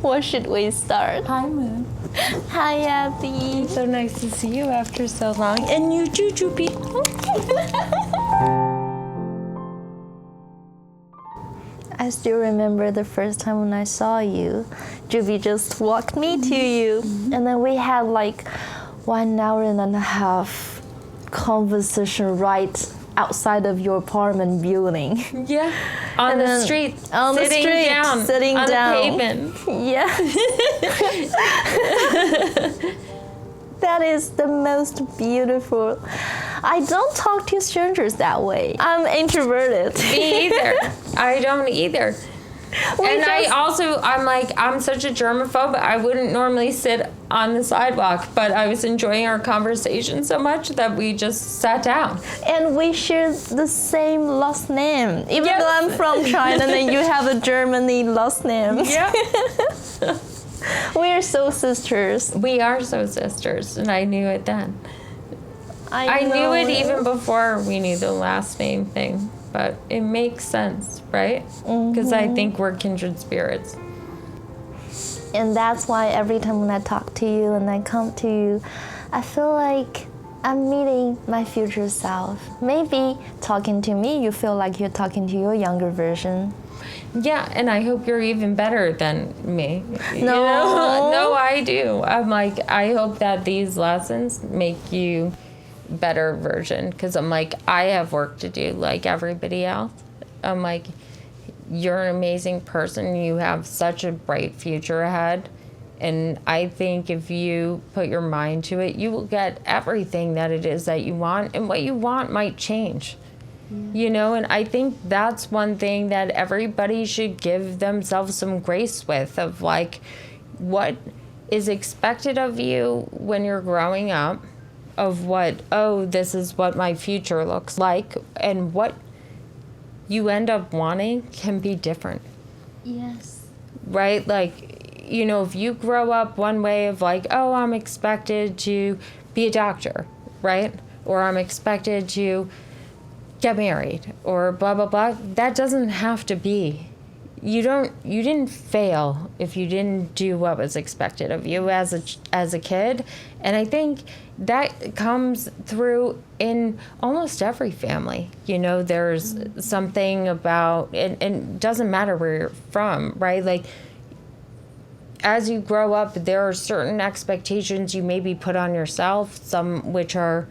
What should we start? Hi, Moon. Hi, Abby. So nice to see you after so long. And you too, Juby. I still remember the first time when I saw you. Juby just walked me to you. And then we had like 1 hour and a half conversation right outside of your apartment building. Yeah. On the street. On the street. Sitting on down. the pavement. Yeah. That is the most beautiful. I don't talk to strangers that way. I'm introverted. Me either. I don't either. I'm such a germaphobe. I wouldn't normally sit on the sidewalk, but I was enjoying our conversation so much that we just sat down. And we share the same last name. Even though I'm from China, and you have a Germany last name. Yeah. We are so sisters. We are so sisters, and I knew it then. I knew it even before we knew the last name thing, but it makes sense, right? Because I think we're kindred spirits. And that's why every time when I talk to you and I come to you, I feel like I'm meeting my future self. Maybe talking to me, you feel like you're talking to your younger version. Yeah, and I hope you're even better than me. No. You know? No, I do. I'm like, I hope that these lessons make you better version, because I'm like, I have work to do like everybody else. I'm like, you're an amazing person. You have such a bright future ahead. And I think if you put your mind to it, you will get everything that it is that you want. And what you want might change. You know, and I think that's one thing that everybody should give themselves some grace with, of like, what is expected of you when you're growing up, of what, oh, this is what my future looks like, and what you end up wanting can be different. Yes. Right? Like, you know, if you grow up one way of like, oh, I'm expected to be a doctor, right? Or I'm expected to get married, or blah, blah, blah. That doesn't have to be. You didn't fail if you didn't do what was expected of you as a kid. And I think that comes through in almost every family. You know, there's something about, and it doesn't matter where you're from, right? Like, as you grow up, there are certain expectations you maybe put on yourself, some which are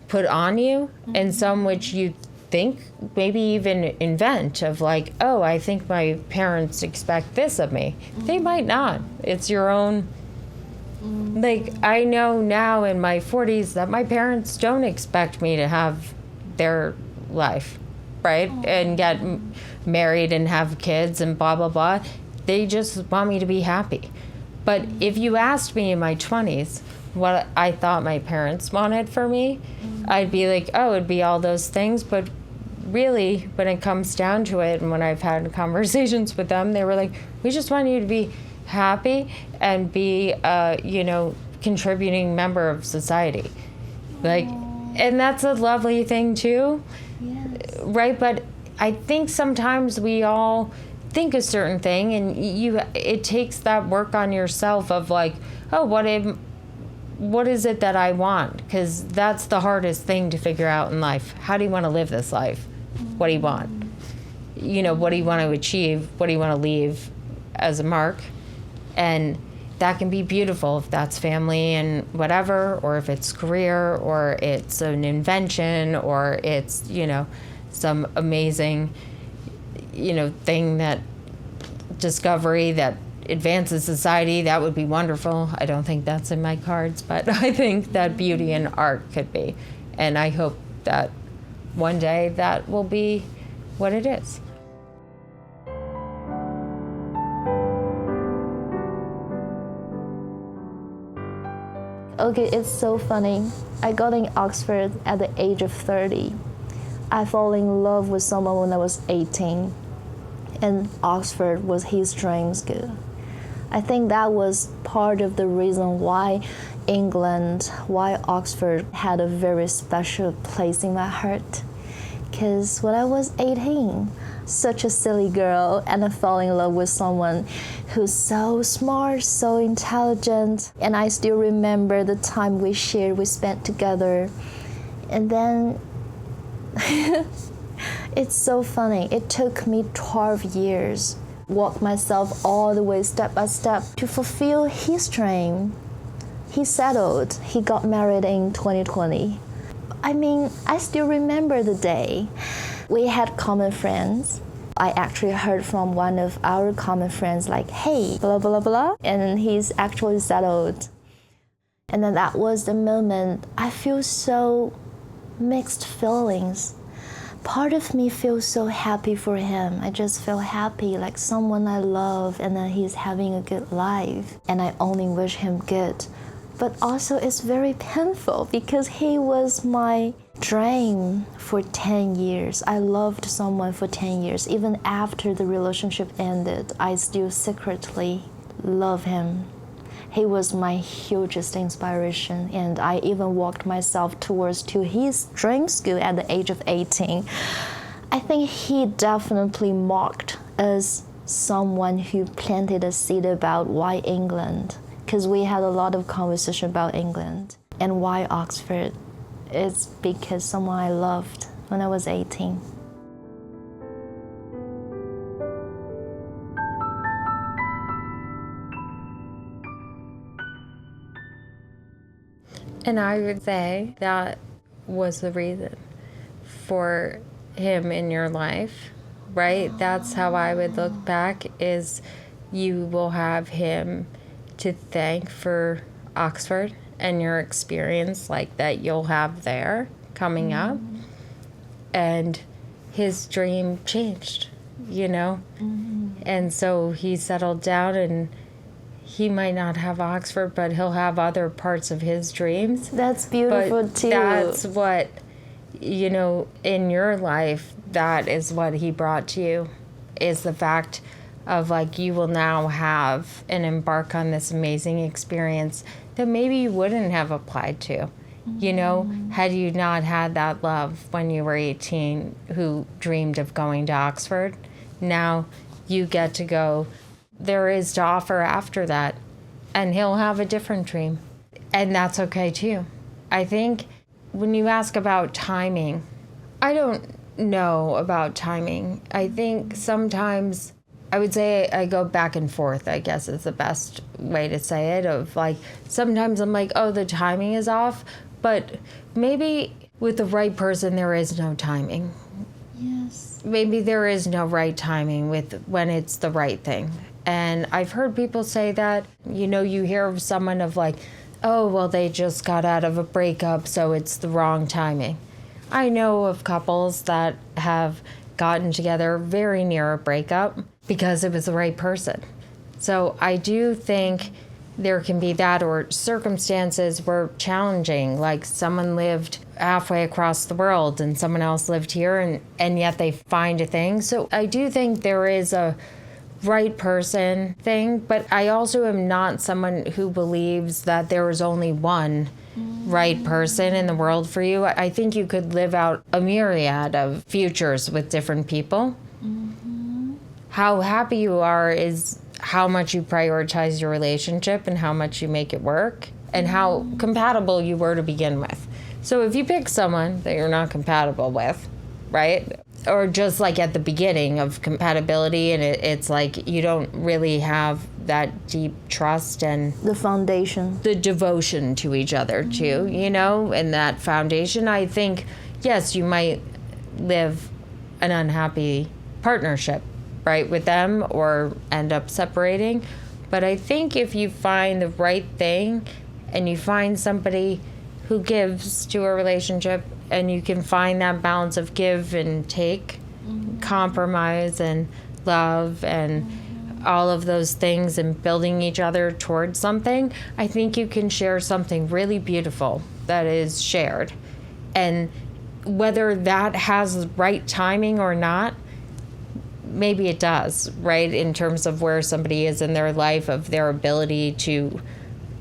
put on you, and some which you think, maybe even invent, of like, oh, I think my parents expect this of me. They might not. It's your own. Like, I know now in my 40s that my parents don't expect me to have their life, right? And get married and have kids and blah, blah, blah. They just want me to be happy. But if you asked me in my 20s what I thought my parents wanted for me, I'd be like, oh, it'd be all those things. But really, when it comes down to it, and when I've had conversations with them, they were like, we just want you to be happy and be a, contributing member of society. Like, and that's a lovely thing too. Yes. Right? But I think sometimes we all think a certain thing, and it takes that work on yourself of like, oh, what is it that I want? Because that's the hardest thing to figure out in life. How do you want to live this life? What do you want? What do you want to achieve? What do you want to leave as a mark? And that can be beautiful if that's family and whatever, or if it's career, or it's an invention, or it's, some amazing, thing, that discovery that advances society. That would be wonderful. I don't think that's in my cards, but I think that beauty and art could be. And I hope that one day that will be what it is. Okay, it's so funny. I got in Oxford at the age of 30. I fell in love with someone when I was 18. And Oxford was his dream school. I think that was part of the reason why why Oxford had a very special place in my heart. Because when I was 18, such a silly girl, and I fell in love with someone who's so smart, so intelligent. And I still remember the time we spent together. And then it's so funny. It took me 12 years, walk myself all the way step by step to fulfill his dream. He settled. He got married in 2020. I mean, I still remember the day. We had common friends. I actually heard from one of our common friends like, hey, blah, blah, blah, and he's actually settled. And then that was the moment I feel so mixed feelings. Part of me feels so happy for him. I just feel happy, like someone I love, and then he's having a good life. And I only wish him good. But also it's very painful because he was my dream for 10 years. I loved someone for 10 years. Even after the relationship ended, I still secretly love him. He was my hugest inspiration, and I even walked myself towards to his dream school at the age of 18. I think he definitely marked as someone who planted a seed about why England, because we had a lot of conversation about England. And why Oxford? It's because someone I loved when I was 18. And I would say that was the reason for him in your life, right? That's how I would look back, is you will have him to thank for Oxford and your experience like that you'll have there coming up. And his dream changed, you know? And so he settled down, and he might not have Oxford, but he'll have other parts of his dreams. That's beautiful but too. That's what, you know, in your life, that is what he brought to you, is the fact of like you will now have and embark on this amazing experience that maybe you wouldn't have applied to, you know, had you not had that love when you were 18 who dreamed of going to Oxford. Now you get to go. There is to offer after that, and he'll have a different dream, and that's okay too. I think when you ask about timing, I don't know about timing. I think sometimes I would say I go back and forth, I guess is the best way to say it, of like sometimes I'm like, oh, the timing is off, but maybe with the right person there is no timing. Yes. Maybe there is no right timing with when it's the right thing. And I've heard people say that, you know, you hear of someone of like, oh, well, they just got out of a breakup, so it's the wrong timing. I know of couples that have gotten together very near a breakup because it was the right person. So I do think there can be that, or circumstances were challenging, like someone lived halfway across the world and someone else lived here, and yet they find a thing. So I do think there is a right person thing, but I also am not someone who believes that there is only one right person in the world for you. I think you could live out a myriad of futures with different people. How happy you are is how much you prioritize your relationship and how much you make it work and how compatible you were to begin with. So if you pick someone that you're not compatible with, right? Or just like at the beginning of compatibility, and it's like you don't really have that deep trust and The foundation. the devotion to each other too, you know, and that foundation, I think, yes, you might live an unhappy partnership, right, with them or end up separating. But I think if you find the right thing and you find somebody who gives to a relationship, and you can find that balance of give and take, compromise and love and all of those things, and building each other towards something, I think you can share something really beautiful that is shared. And whether that has right timing or not, maybe it does, right, in terms of where somebody is in their life, of their ability to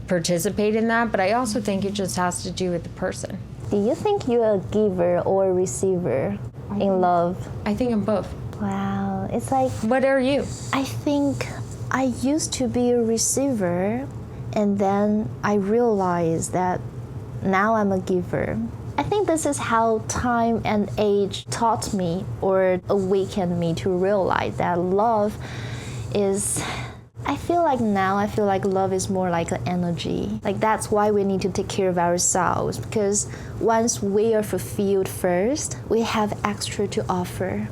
participate in that. But I also think it just has to do with the person. Do you think you're a giver or a receiver in love? I think I'm both. Wow. It's like, What are you? I think I used to be a receiver, and then I realized that now I'm a giver. I think this is how time and age taught me or awakened me to realize that love is, I feel like love is more like an energy. Like that's why we need to take care of ourselves, because once we are fulfilled first, we have extra to offer.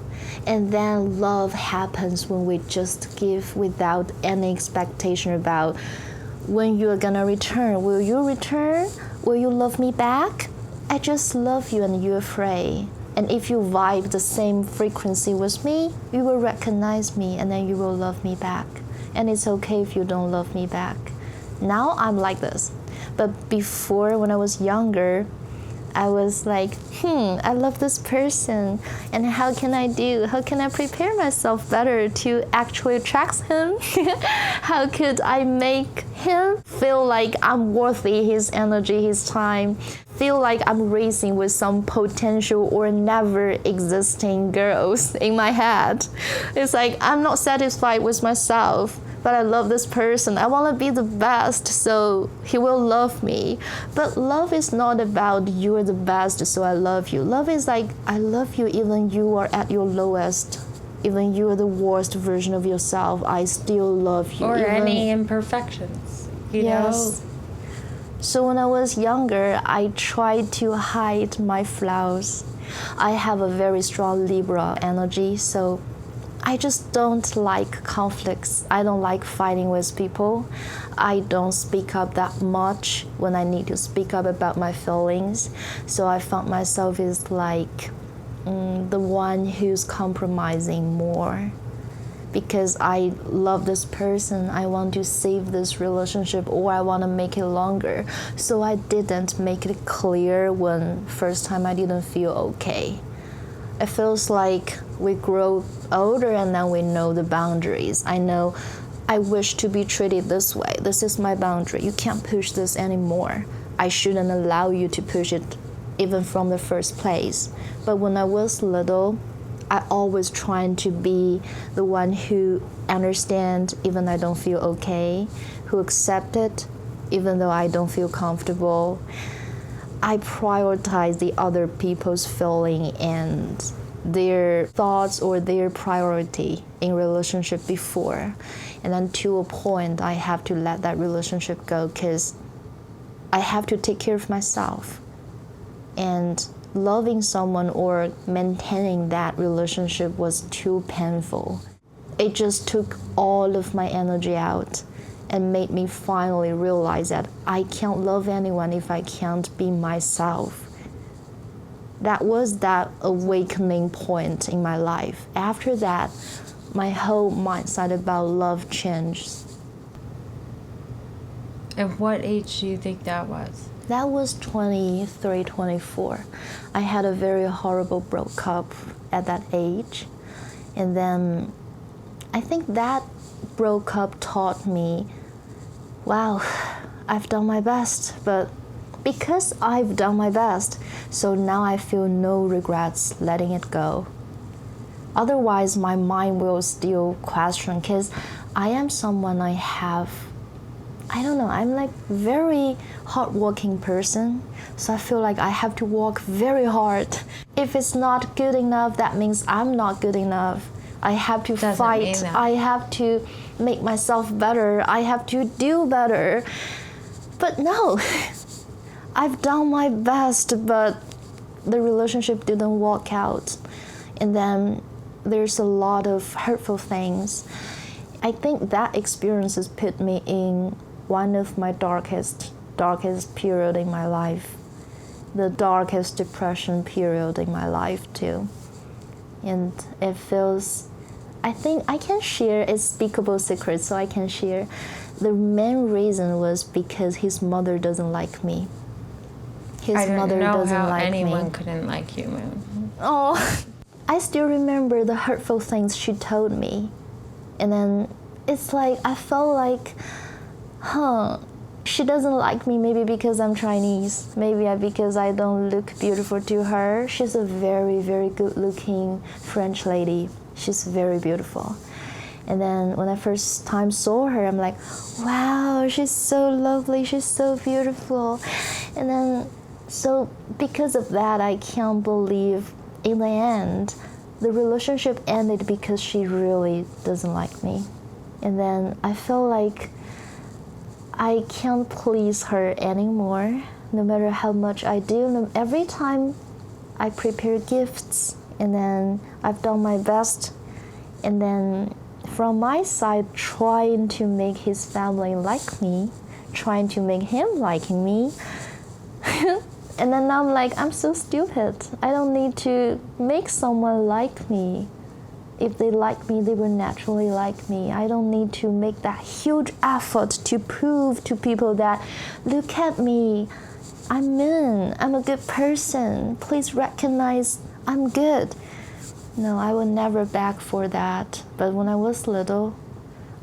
And then love happens when we just give without any expectation about when you're gonna return. Will you return? Will you love me back? I just love you and you're afraid. And if you vibe the same frequency with me, you will recognize me and then you will love me back. And it's okay if you don't love me back. Now I'm like this. But before, when I was younger, I was like, I love this person, and how can I prepare myself better to actually attract him? How could I make him feel like I'm worthy his energy, his time, feel like I'm racing with some potential or never existing girls in my head? It's like I'm not satisfied with myself, but I love this person. I want to be the best, so he will love me. But love is not about you're the best, so I love you. Love is like, I love you even you are at your lowest. Even you are the worst version of yourself, I still love you. Or even, any imperfections, you know? So when I was younger, I tried to hide my flaws. I have a very strong Libra energy, so I just don't like conflicts. I don't like fighting with people. I don't speak up that much when I need to speak up about my feelings. So I found myself as like the one who's compromising more. Because I love this person, I want to save this relationship, or I want to make it longer. So I didn't make it clear when first time I didn't feel okay. It feels like we grow older and then we know the boundaries. I know I wish to be treated this way. This is my boundary. You can't push this anymore. I shouldn't allow you to push it even from the first place. But when I was little, I always trying to be the one who understands even I don't feel okay, who accept it even though I don't feel comfortable. I prioritize the other people's feeling and their thoughts or their priority in relationship before. And then to a point, I have to let that relationship go because I have to take care of myself. And loving someone or maintaining that relationship was too painful. It just took all of my energy out and made me finally realize that I can't love anyone if I can't be myself. That was that awakening point in my life. After that, my whole mindset about love changed. At what age do you think that was? That was 23, 24. I had a very horrible breakup at that age. And then I think that breakup taught me, wow, I've done my best. But because I've done my best, so now I feel no regrets letting it go. Otherwise, my mind will still question, because I am someone I'm like very hardworking person, so I feel like I have to work very hard. If it's not good enough, that means I'm not good enough. I have to fight. I have to make myself better. I have to do better. But no, I've done my best, but the relationship didn't work out. And then there's a lot of hurtful things. I think that experience has put me in one of my darkest period in my life, the darkest depression period in my life too. And it feels, I think I can share, it's Speakable Secrets, so I can share. The main reason was because his mother doesn't like me. His mother doesn't like me. Anyone couldn't like you, Moon. Oh, I still remember the hurtful things she told me. And then it's like, I felt like, she doesn't like me maybe because I'm Chinese, maybe because I don't look beautiful to her. She's a very, very good looking French lady. She's very beautiful. And then when I first time saw her, I'm like, wow, she's so lovely, she's so beautiful. And then, so because of that, I can't believe in the end, the relationship ended because she really doesn't like me. And then I feel like I can't please her anymore, no matter how much I do. Every time I prepare gifts, and then I've done my best, and then from my side, trying to make his family like me, trying to make him liking me. And then I'm like, I'm so stupid. I don't need to make someone like me. If they like me, they will naturally like me. I don't need to make that huge effort to prove to people that, look at me, I'm mean, I'm a good person. Please recognize I'm good. No, I would never beg for that. But when I was little,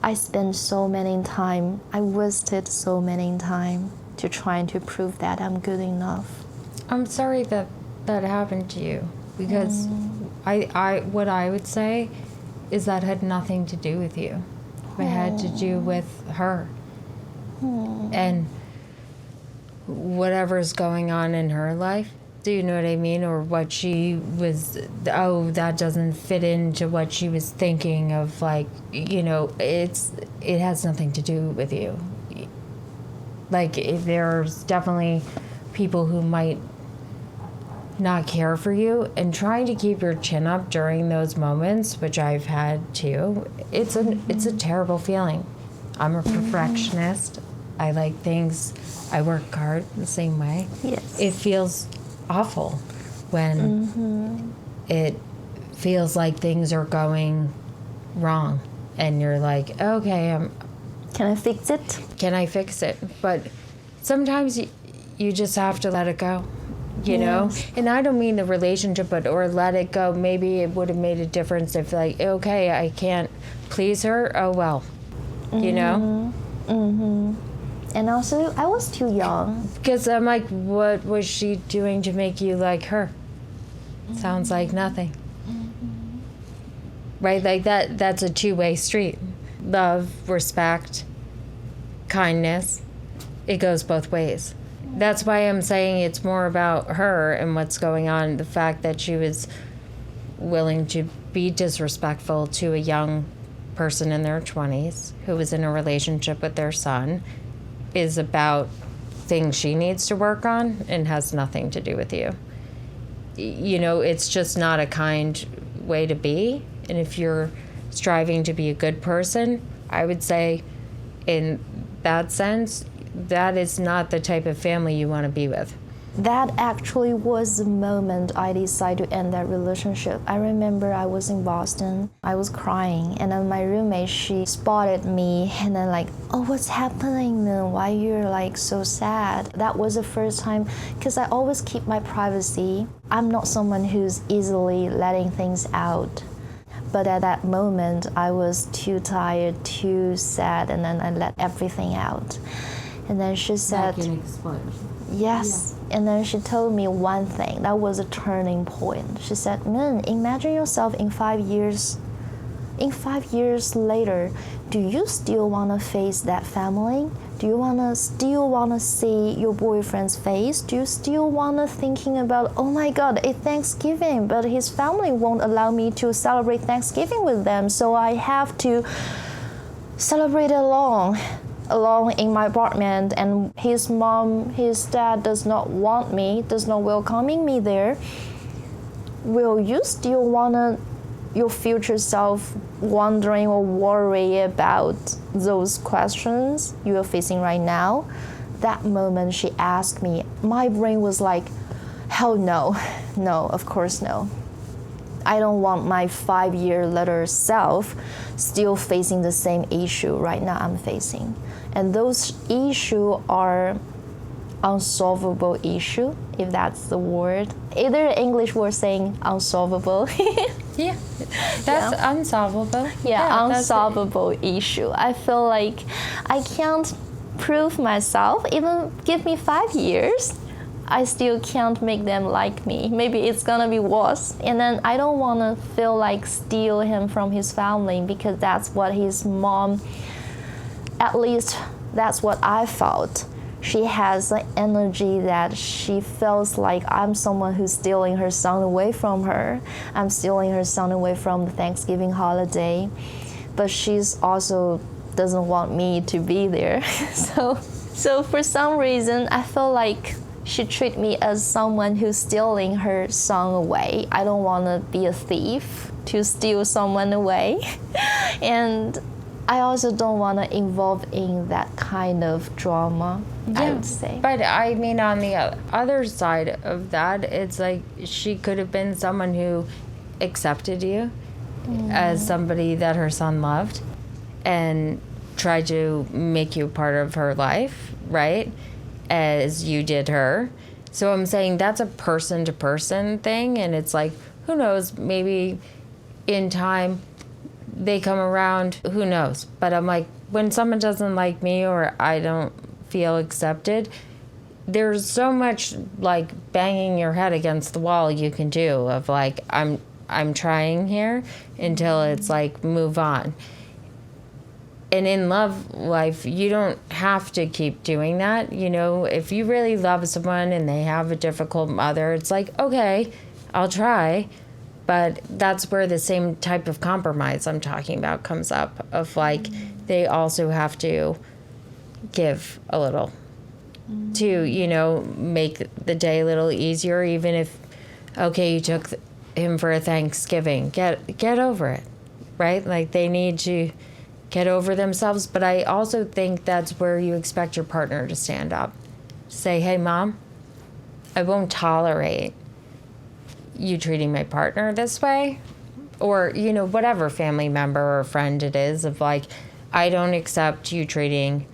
I spent so many time, I wasted so many time to trying to prove that I'm good enough. I'm sorry that that happened to you, because what I would say is that had nothing to do with you. It had to do with her. And whatever's going on in her life. Do you know what I mean? Or what she was, that doesn't fit into what she was thinking of, like, it has nothing to do with you. Like, there's definitely people who might not care for you, and trying to keep your chin up during those moments, which I've had too, it's a terrible feeling. I'm a perfectionist. I like things, I work hard the same way. Yes. It feels awful when it feels like things are going wrong, and you're like, okay, Can I fix it? can I fix it? But sometimes you just have to let it go, you know? And I don't mean the relationship, or let it go. Maybe it would have made a difference if, like, okay, I can't please her. Oh, well, you know? And also, I was too young. Because I'm like, what was she doing to make you like her? Sounds like nothing. Right? Like that's a two-way street. Love, respect, kindness. It goes both ways. That's why I'm saying it's more about her and what's going on. The fact that she was willing to be disrespectful to a young person in their 20s who was in a relationship with their son is about things she needs to work on and has nothing to do with you. You know, it's just not a kind way to be. And if you're striving to be a good person, I would say in that sense, that is not the type of family you want to be with. That actually was the moment I decided to end that relationship. I remember I was in Boston. I was crying, and then my roommate, she spotted me, and then like, oh, what's happening then? Why you're like so sad? That was the first time, because I always keep my privacy. I'm not someone who's easily letting things out. But at that moment, I was too tired, too sad, and then I let everything out. And then she said, Like an explosion. yes. Yeah. And then she told me one thing. That was a turning point. She said, man, imagine yourself in 5 years. In 5 years later, do you still want to face that family? Do you still want to see your boyfriend's face? Do you still want to thinking about, oh my God, it's Thanksgiving, but his family won't allow me to celebrate Thanksgiving with them, so I have to celebrate alone in my apartment, and his dad does not want me, does not welcoming me there. Will you still want your future self wondering or worry about those questions you are facing right now? That moment she asked me, my brain was like, hell no, of course no. I don't want my 5 year later self still facing the same issue right now I'm facing. And those issues are unsolvable issue, if that's the word. Either English word saying unsolvable. Yeah, that's unsolvable. Yeah, unsolvable issue. I feel like I can't prove myself. Even give me 5 years, I still can't make them like me. Maybe it's gonna be worse. And then I don't wanna feel like steal him from his family, because that's what his mom, at least that's what I felt. She has an energy that she feels like I'm someone who's stealing her son away from her. I'm stealing her son away from the Thanksgiving holiday. But she's also doesn't want me to be there. So for some reason, I feel like she treats me as someone who's stealing her son away. I don't want to be a thief to steal someone away. And I also don't want to involve in that kind of drama, I would say. But I mean, on the other side of that, it's like she could have been someone who accepted you as somebody that her son loved and tried to make you part of her life, right? As you did her. So I'm saying that's a person-to-person thing, and it's like, who knows, maybe in time they come around, who knows? But I'm like, when someone doesn't like me or I don't feel accepted, there's so much like banging your head against the wall you can do of like, I'm trying here until it's like, move on. And in love life, you don't have to keep doing that. You know, if you really love someone and they have a difficult mother, it's like, okay, I'll try. But that's where the same type of compromise I'm talking about comes up, of like, they also have to give a little to, you know, make the day a little easier, even if, okay, you took him for a Thanksgiving, get over it, right? Like, they need to get over themselves. But I also think that's where you expect your partner to stand up. Say, hey, Mom, I won't tolerate you treating my partner this way. Or, you know, whatever family member or friend it is, of like, I don't accept you treating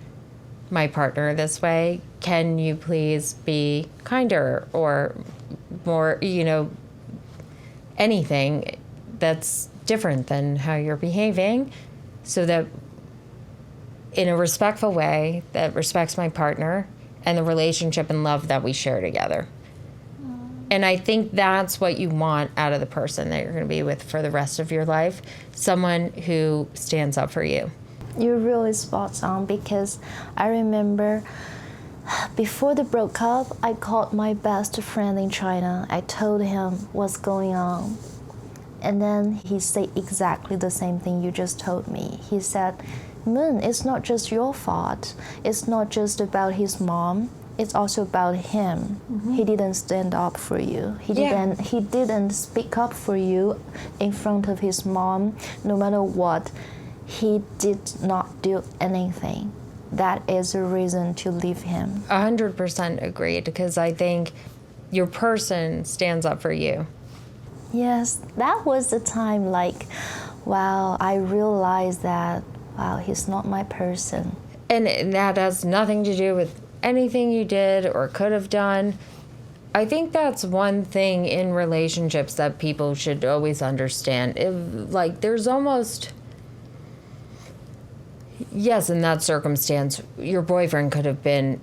my partner this way. Can you please be kinder or more, you know, anything that's different than how you're behaving, so that in a respectful way that respects my partner and the relationship and love that we share together. And I think that's what you want out of the person that you're going to be with for the rest of your life, someone who stands up for you. You're really spot on, because I remember before the breakup, I called my best friend in China. I told him what's going on. And then he said exactly the same thing you just told me. He said, Moon, it's not just your fault. It's not just about his mom. It's also about him. Mm-hmm. He didn't stand up for you. He didn't speak up for you in front of his mom. No matter what, he did not do anything. That is a reason to leave him. 100% agreed, because I think your person stands up for you. Yes, that was the time, like, wow, I realized that, wow, he's not my person. And that has nothing to do with anything you did or could have done. I think that's one thing in relationships that people should always understand. Like, there's almost, yes, in that circumstance, your boyfriend could have been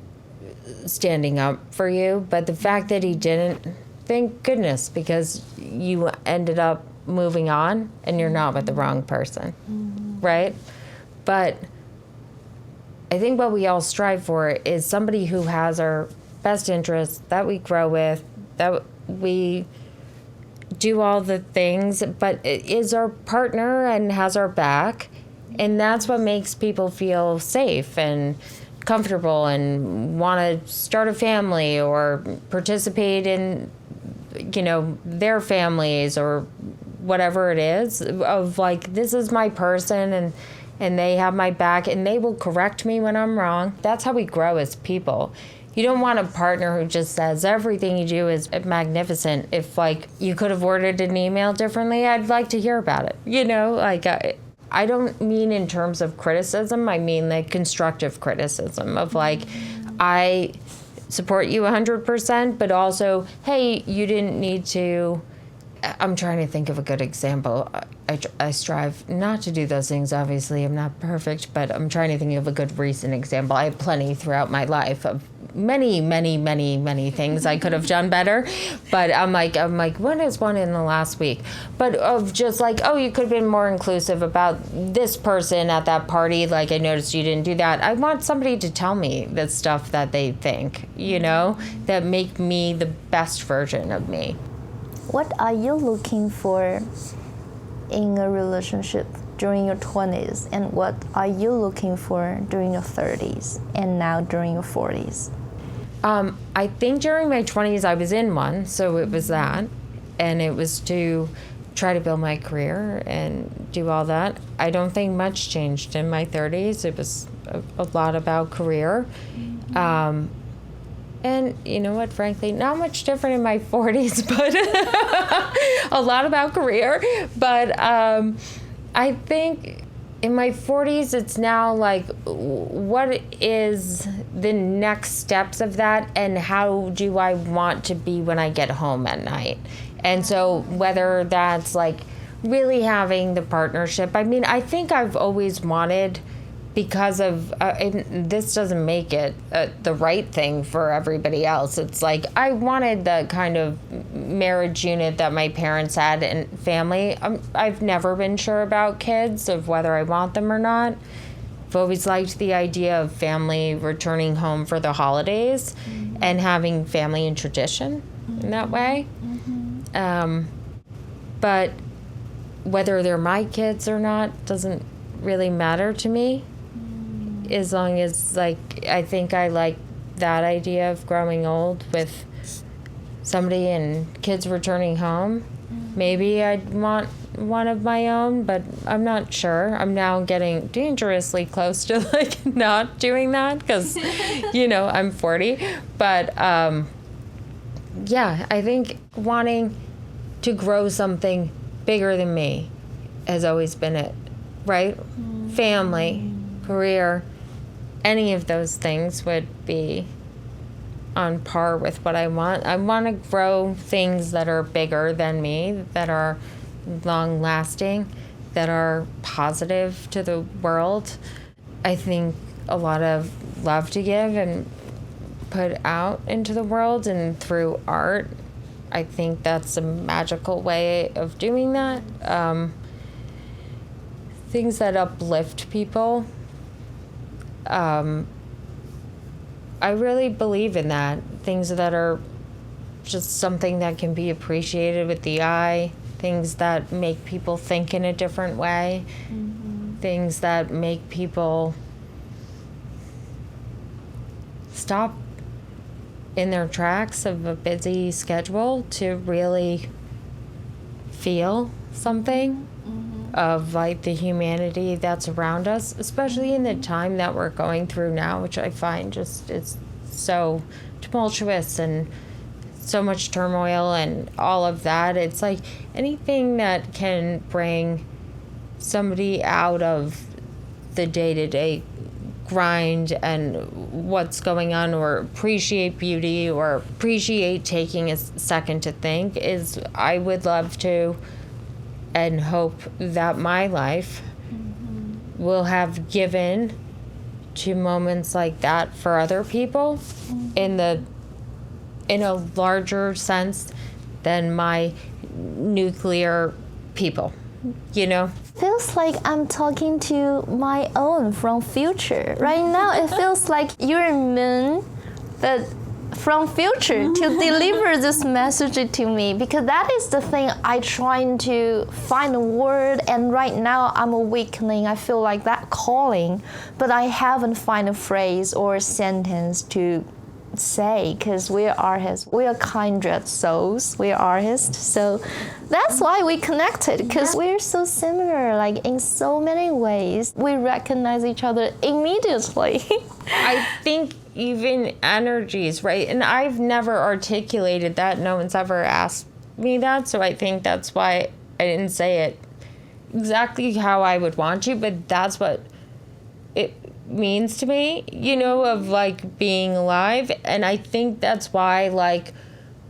standing up for you, but the fact that he didn't, thank goodness, because you ended up moving on and you're not with the wrong person, right? But I think what we all strive for is somebody who has our best interests, that we grow with, that we do all the things, but is our partner and has our back. And that's what makes people feel safe and comfortable and want to start a family or participate in, you know, their families or whatever it is, of like, this is my person and they have my back and they will correct me when I'm wrong. That's how we grow as people. You don't want a partner who just says everything you do is magnificent. If like you could have worded an email differently, I'd like to hear about it. You know, like I don't mean in terms of criticism. I mean like constructive criticism of like, I support you 100%, but also, hey, you didn't need to I'm trying to think of a good example. I strive not to do those things. Obviously, I'm not perfect, but I'm trying to think of a good recent example. I have plenty throughout my life of many, many, many, many things I could have done better. But I'm like, what is one in the last week? But of just like, oh, you could have been more inclusive about this person at that party. Like, I noticed you didn't do that. I want somebody to tell me the stuff that they think, that make me the best version of me. What are you looking for in a relationship during your 20s, and what are you looking for during your 30s and now during your 40s? I think during my 20s I was in one, so it was that, and it was to try to build my career and do all that. I don't think much changed in my 30s. It was a lot about career. And you know what, frankly, not much different in my 40s, but a lot about career. But I think in my 40s, it's now like, what is the next steps of that, and how do I want to be when I get home at night? And so whether that's like really having the partnership, I mean, I think I've always wanted, because of, and this doesn't make it the right thing for everybody else. It's like, I wanted the kind of marriage unit that my parents had and family. I've never been sure about kids, of whether I want them or not. I've always liked the idea of family returning home for the holidays and having family and tradition in that way. But whether they're my kids or not doesn't really matter to me. As long as, like, I think I like that idea of growing old with somebody and kids returning home. Maybe I'd want one of my own, but I'm not sure. I'm now getting dangerously close to, like, not doing that because, I'm 40. But, yeah, I think wanting to grow something bigger than me has always been it, right? Family, career, any of those things would be on par with what I want. I want to grow things that are bigger than me, that are long-lasting, that are positive to the world. I think a lot of love to give and put out into the world, and through art, I think that's a magical way of doing that. Things that uplift people. I really believe in that. Things that are just something that can be appreciated with the eye. Things that make people think in a different way. Things that make people stop in their tracks of a busy schedule to really feel something of, like, the humanity that's around us, especially in the time that we're going through now, which I find just is so tumultuous and so much turmoil and all of that. It's like anything that can bring somebody out of the day-to-day grind and what's going on, or appreciate beauty, or appreciate taking a second to think, is, I would love to and hope that my life will have given to moments like that for other people in a larger sense than my nuclear people, Feels like I'm talking to my own from future. Right now, it feels like you're moon, but from future to deliver this message to me, because that is the thing I trying to find a word, and right now I'm awakening. I feel like that calling, but I haven't find a phrase or a sentence to say, because we are artists. We are kindred souls. We are artists, so that's why we connected, because we're so similar, like in so many ways. We recognize each other immediately. I think even energies, right? And I've never articulated that. No one's ever asked me that, so I think that's why I didn't say it exactly how I would want to, but that's what it means to me, of, like, being alive. And I think that's why, like,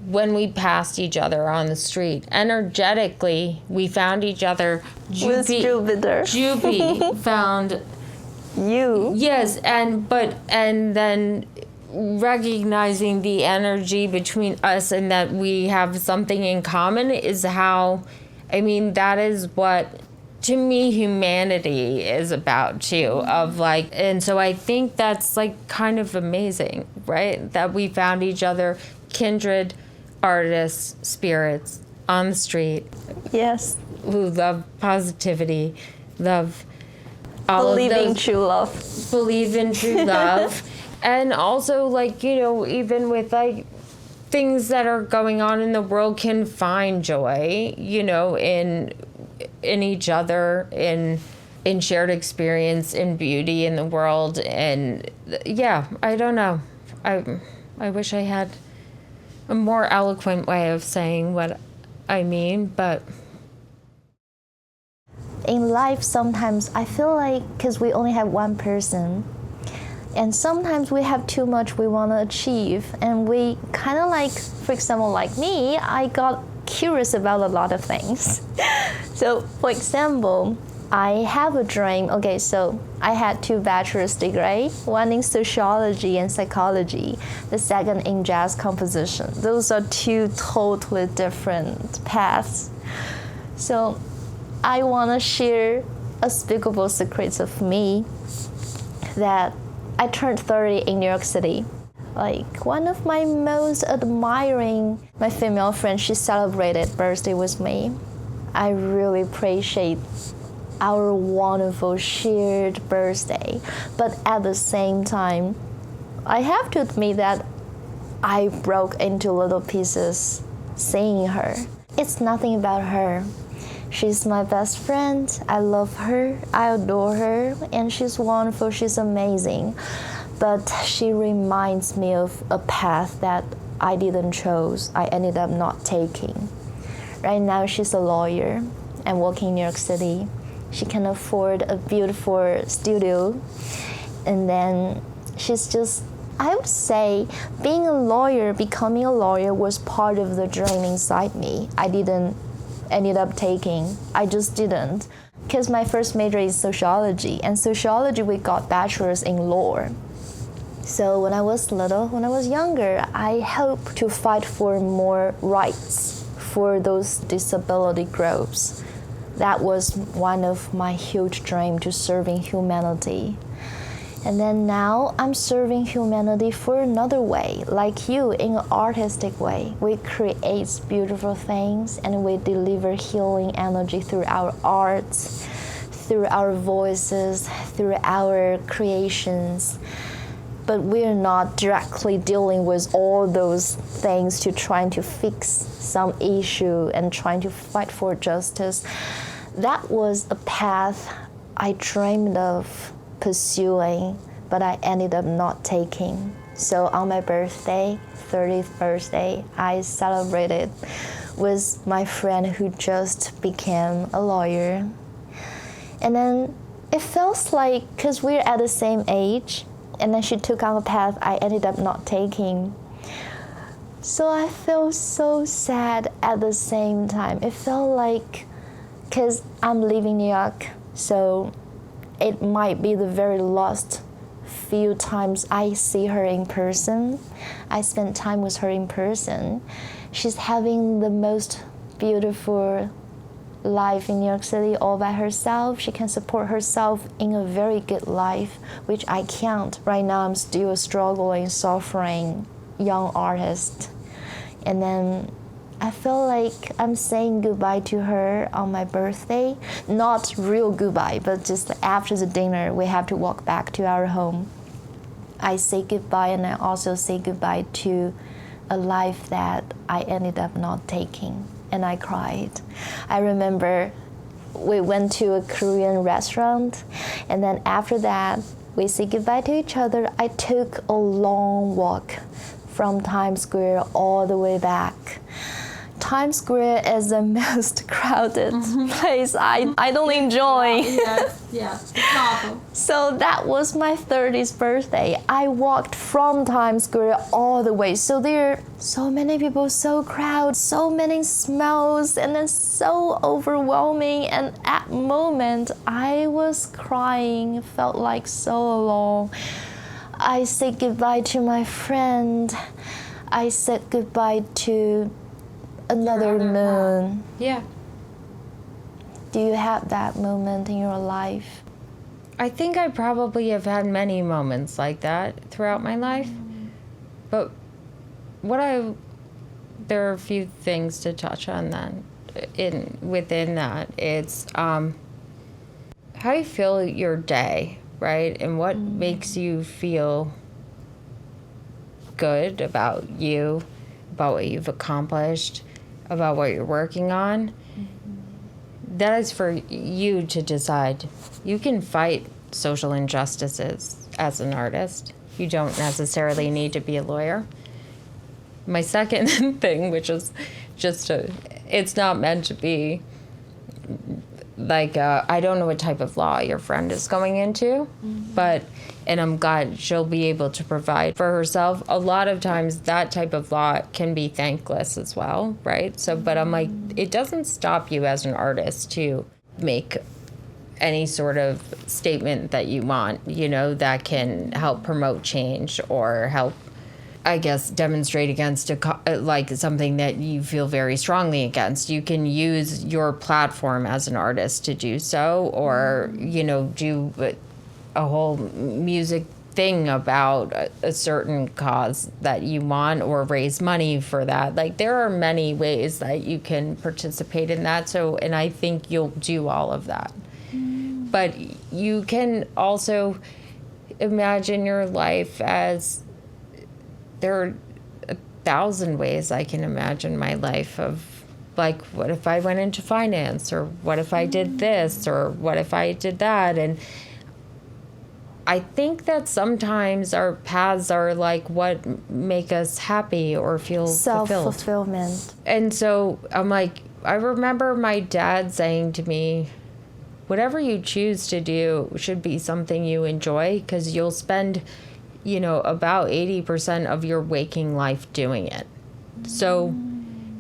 when we passed each other on the street. Energetically, we found each other. With Jupiter. Jupy found You. yes, and then recognizing the energy between us and that we have something in common is how, I mean, that is what, to me, humanity is about too, of like, and so I think that's like kind of amazing, right? That we found each other, kindred artists, spirits on the street. Yes. Who love positivity, love all Believe of in those, true love. believe in true love. And also, like, you know, even with like things that are going on in the world, can find joy, you know, in each other, in shared experience, in beauty in the world. And yeah, I don't know. I wish I had a more eloquent way of saying what I mean, but In life, sometimes I feel like, because we only have one person, and sometimes we have too much we want to achieve, and we kind of like, for example, like me, I got curious about a lot of things. So, for example, I have a dream. Okay, so I had 2 bachelor's degrees, one in sociology and psychology, the second in jazz composition. Those are 2 totally different paths. So I want to share unspeakable secrets of me, that I turned 30 in New York City. Like, one of my most admiring, my female friend, she celebrated birthday with me. I really appreciate our wonderful shared birthday. But at the same time, I have to admit that I broke into little pieces seeing her. It's nothing about her. She's my best friend. I love her. I adore her. And she's wonderful. She's amazing. But she reminds me of a path that I didn't choose. I ended up not taking. Right now, she's a lawyer and working in New York City. She can afford a beautiful studio. And then she's just, I would say, being a lawyer, becoming a lawyer was part of the dream inside me. I didn't ended up taking. I just didn't. Because my first major is sociology, and sociology we got bachelor's in law. So when I was little, when I was younger, I hoped to fight for more rights for those disability groups. That was one of my huge dreams, to serving humanity. And then now I'm serving humanity for another way, like you, in an artistic way. We create beautiful things and we deliver healing energy through our arts, through our voices, through our creations. But we're not directly dealing with all those things to trying to fix some issue and trying to fight for justice. That was a path I dreamed of pursuing, but I ended up not taking. So on my birthday, 30th birthday, I celebrated with my friend who just became a lawyer. And then it feels like, because we're at the same age, and then she took on a path I ended up not taking. So I feel so sad at the same time. It felt like, because I'm leaving New York, so it might be the very last few times I see her in person. I spent time with her in person. She's having the most beautiful life in New York City all by herself. She can support herself in a very good life, which I can't. Right now I'm still struggling, suffering, young artist. And then I feel like I'm saying goodbye to her on my birthday. Not real goodbye, but just after the dinner, we have to walk back to our home. I say goodbye, and I also say goodbye to a life that I ended up not taking. And I cried. I remember we went to a Korean restaurant, and then after that, we say goodbye to each other. I took a long walk from Times Square all the way back Times Square is the most crowded place I don't enjoy. Yes, it's awful. So that was my 30th birthday. I walked from Times Square all the way. So there are so many people, so crowded, so many smells, and then so overwhelming. And at moment, I was crying, felt like so alone. I said goodbye to my friend. I said goodbye to another moon. Yeah. Do you have that moment in your life? I think I probably have had many moments like that throughout my life. But there are a few things to touch on then. Within that, it's how you feel your day, right? And what makes you feel good about you, about what you've accomplished, about what you're working on. That is for you to decide. You can fight social injustices as an artist. You don't necessarily need to be a lawyer. My second thing, which is it's not meant to be like, I don't know what type of law your friend is going into, and I'm glad she'll be able to provide for herself. A lot of times that type of law can be thankless as well, right? So, but I'm like, it doesn't stop you as an artist to make any sort of statement that you want, that can help promote change or help, I guess, demonstrate against like something that you feel very strongly against. You can use your platform as an artist to do so, or, do a whole music thing about a certain cause that you want, or raise money for that. Like, there are many ways that you can participate in that. So, and I think you'll do all of that. But you can also imagine your life as, there are 1,000 ways I can imagine my life of, like, what if I went into finance, or what if I did this, or what if I did that? And I think that sometimes our paths are like what make us happy or feel fulfilled. Self-fulfillment. And so I'm like, I remember my dad saying to me, whatever you choose to do should be something you enjoy, because you'll spend, about 80% of your waking life doing it. So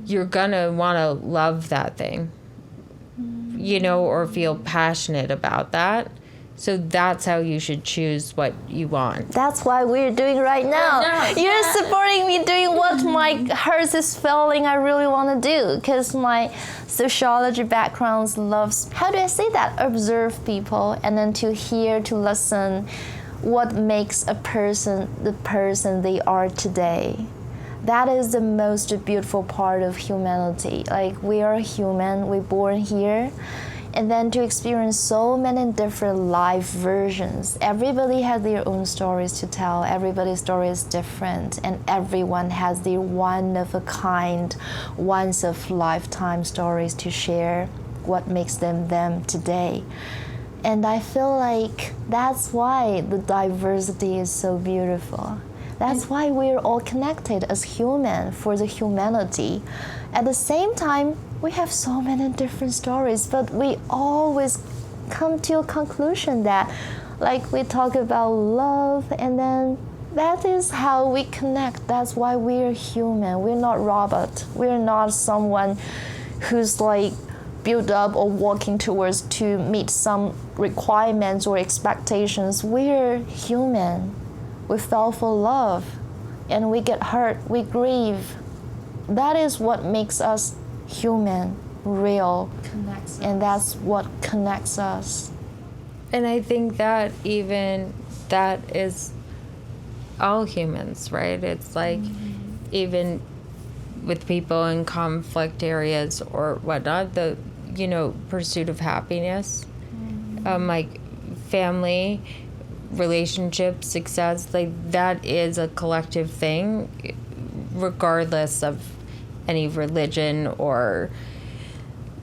you're gonna wanna love that thing, or feel passionate about that. So that's how you should choose what you want. That's what we're doing right now. You're supporting me doing what my heart is feeling I really want to do, because my sociology background loves, how do I say that? Observe people, and then to hear, to listen, what makes a person the person they are today. That is the most beautiful part of humanity. Like, we are human, we're born here. And then to experience so many different life versions. Everybody has their own stories to tell. Everybody's story is different. And everyone has their one-of-a-kind, once-of-lifetime stories to share, what makes them them today. And I feel like that's why the diversity is so beautiful. That's why we're all connected as human for the humanity. At the same time, we have so many different stories, but we always come to a conclusion that, like, we talk about love, and then that is how we connect. That's why we're human. We're not robot. We're not someone who's like built up or working towards to meet some requirements or expectations. We're human. We fell for love, and we get hurt, we grieve. That is what makes us human, real, and that's what connects us. And I think that even that is all humans, right? It's like, even with people in conflict areas or whatnot, the pursuit of happiness, like family, relationships, success, like, that is a collective thing, regardless of any religion or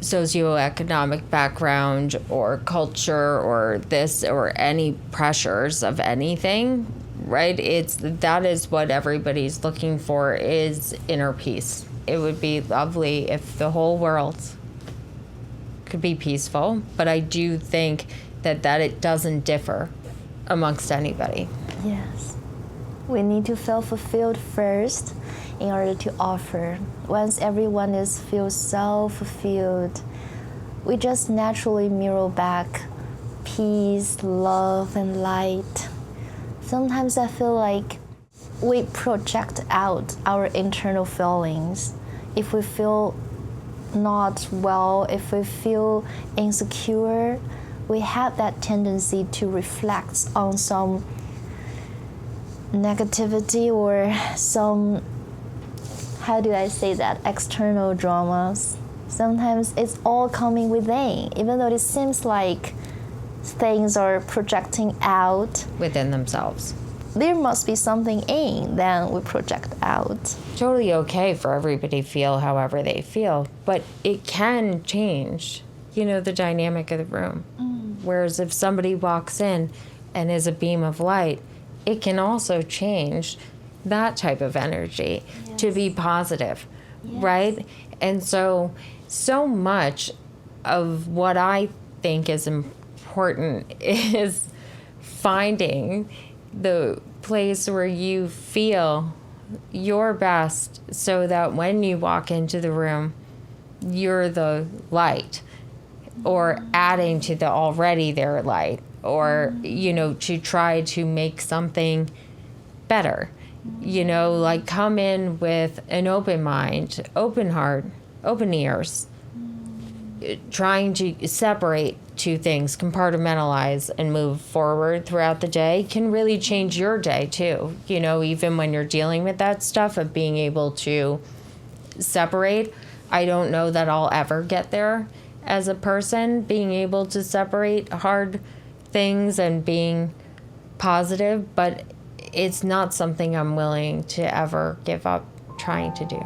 socioeconomic background or culture or this or any pressures of anything, right? That is what everybody's looking for, is inner peace. it would be lovely if the whole world could be peaceful, but I do think that it doesn't differ amongst anybody. Yes. We need to feel fulfilled first in order to offer. Once everyone feels so fulfilled, we just naturally mirror back peace, love, and light. Sometimes I feel like we project out our internal feelings. If we feel not well, if we feel insecure, we have that tendency to reflect on some negativity or some, how do I say that, external dramas. Sometimes it's all coming within, even though it seems like things are projecting out within themselves. There must be something in, then we project out. Totally okay for everybody to feel however they feel, but it can change, the dynamic of the room. Whereas if somebody walks in and is a beam of light, it can also change that type of energy to be positive, right? And so much of what I think is important is finding the place where you feel your best so that when you walk into the room, you're the light, or adding to the already there light, or, to try to make something better. Like come in with an open mind, open heart, open ears, trying to separate two things, compartmentalize and move forward throughout the day can really change your day too. Even when you're dealing with that stuff, of being able to separate. I don't know that I'll ever get there as a person, being able to separate hard things and being positive, but it's not something I'm willing to ever give up trying to do.